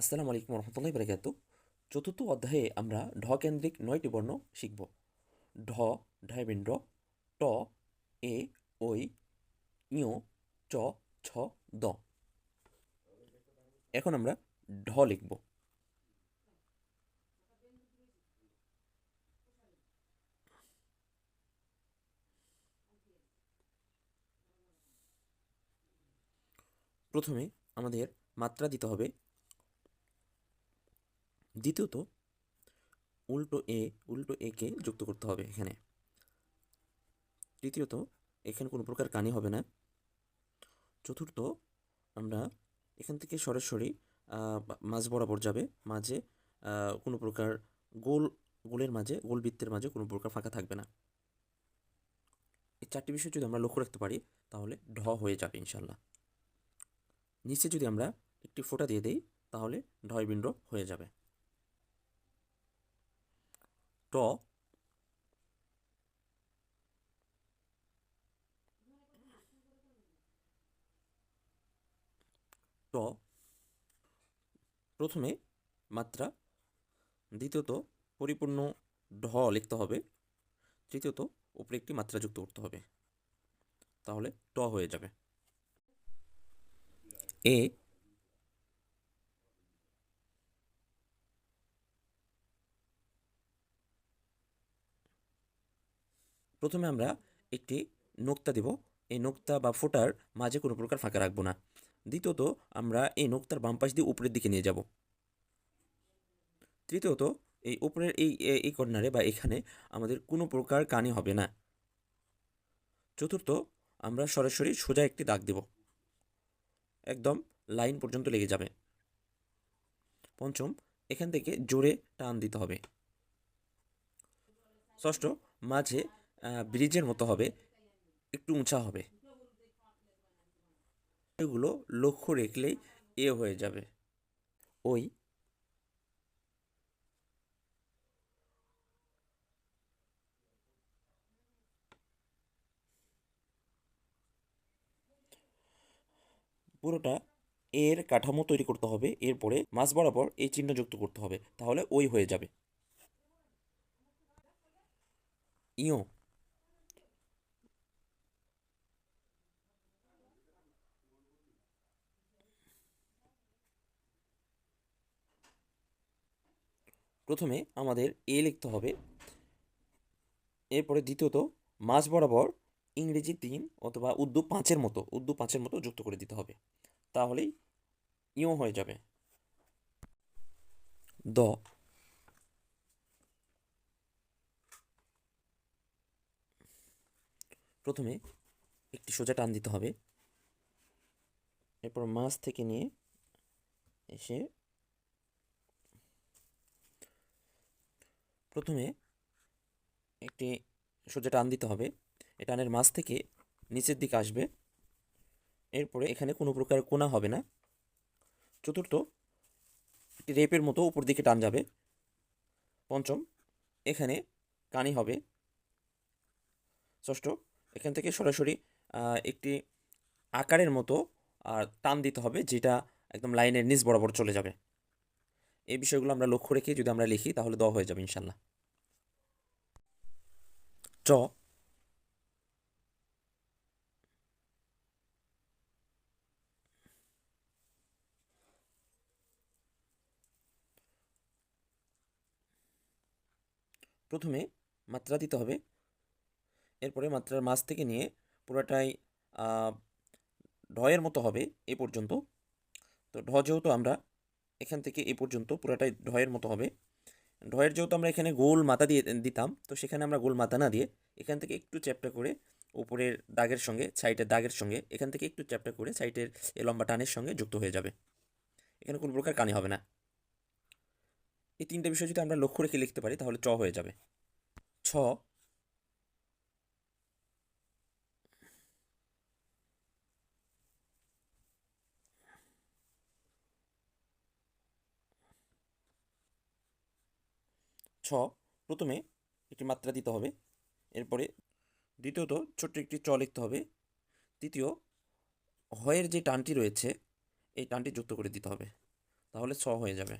আসসালামু আলাইকুম রহমতুল্লাহি বারাকাতু। চতুর্থ অধ্যায়ে আমরা ঢ কেন্দ্রিক 9টি বর্ণ শিখব। ঢ, ঢাইবিন্দ্র, ট, এ, ঐ, ঞ, চ, ছ, দ। এখন আমরা ঢ লিখব। প্রথমে আমাদের মাত্রা দিতে হবে। দ্বিতীয়ত উল্টো একে যুক্ত করতে হবে এখানে। তৃতীয়ত এখানে কোনো প্রকার কানি হবে না। চতুর্থ আমরা এখান থেকে সরাসরি মাঝ বরাবর যাবে, মাঝে কোনো প্রকার গোল বৃত্তের মাঝে কোনো প্রকার ফাঁকা থাকবে না। এই চারটি বিষয় যদি আমরা লক্ষ্য রাখতে পারি তাহলে ঢ হয়ে যাবে ইনশাল্লাহ। নিচে যদি আমরা একটি ফোঁটা দিয়ে দেই তাহলে ঢয় বিন্দ্র হয়ে যাবে। ট, ট প্রথমে মাত্রা, দ্বিতীয়ত পরিপূর্ণ ঢ লিখতে হবে, তৃতীয়ত উপরে একটি মাত্রা যুক্ত করতে হবে, তাহলে ট হয়ে যাবে। এ, প্রথমে আমরা একটি নোক্তা দেব। এই নোক্তা বা ফোঁটার মাঝে কোনো প্রকার ফাঁকা রাখবো না। দ্বিতীয়ত আমরা এই নোক্তার বাম পাশ দিয়ে উপরের দিকে নিয়ে যাব। তৃতীয়ত এই উপরের এই কর্নারে বা এখানে আমাদের কোনো প্রকার কানি হবে না। চতুর্থ আমরা সরাসরি সোজা একটি দাগ দেব, একদম লাইন পর্যন্ত লেগে যাবে। পঞ্চম এখান থেকে জোরে টান দিতে হবে। ষষ্ঠ মাঝে ব্রিজের মতো হবে, একটু উঁচা হবে। এগুলো লক্ষ্য রাখলেই এ হয়ে যাবে। ওই, পুরোটা এর কাঠামো তৈরি করতে হবে, এরপরে মাঝ বরাবর এই চিহ্ন যুক্ত করতে হবে, তাহলে ওই হয়ে যাবে। ইও, প্রথমে আমাদের এ লিখতে হবে, এরপরে দ্বিতীয়ত মাঝ বরাবর ইংরেজি 3 অথবা উর্দু 5-এর মতো যুক্ত করে দিতে হবে, তাহলেই ইও হয়ে যাবে। দ, প্রথমে একটি সোজা টান দিতে হবে, এরপর মাঝ থেকে নিয়ে এসে প্রথমে একটি সোজা টান দিতে হবে। এই টানের মাঝ থেকে নিচের দিকে আসবে, এরপরে এখানে কোনো প্রকার কোণা হবে না। চতুর্থ একটি রেপের মতো উপর দিকে টান যাবে। পঞ্চম এখানে কানি হবে। ষষ্ঠ এখান থেকে সরাসরি একটি আকারের মতো টান দিতে হবে, যেটা একদম লাইনের নিচ বরাবর চলে যাবে। এই বিষয়গুলো আমরা লক্ষ্য রেখে যদি আমরা লিখি তাহলে দ হয়ে যাবে ইনশাল্লাহ। চ, প্রথমে মাত্রা দিতে হবে, এরপরে মাত্রার মাঝ থেকে নিয়ে পুরোটাই ঢয়ের মতো হবে এ পর্যন্ত। তো ঢ যেহেতু আমরা এখান থেকে এ পর্যন্ত পুরোটাই ঢয়ের মতো হবে, ঢয়ের যেহেতু আমরা এখানে গোল মাথা দিয়ে দিতাম, তো সেখানে আমরা গোল মাথা না দিয়ে এখান থেকে একটু চ্যাপ্টা করে উপরের দাগের সঙ্গে সাইডের দাগের সঙ্গে এখান থেকে একটু চ্যাপ্টা করে সাইডের এই লম্বা টানের সঙ্গে যুক্ত হয়ে যাবে। এখানে কোনো প্রকার কানি হবে না। এই তিনটে বিষয় যদি আমরা লক্ষ্য রেখে লিখতে পারি তাহলে চ হয়ে যাবে। ছ, ছ প্রথমে একটি মাত্রা দিতে হবে, এরপরে দ্বিতীয়ত ছোট্ট একটি চ লিখতে হবে, তৃতীয় হয়ের যে টানটি রয়েছে এই টানটি যুক্ত করে দিতে হবে, তাহলে ছ হয়ে যাবে।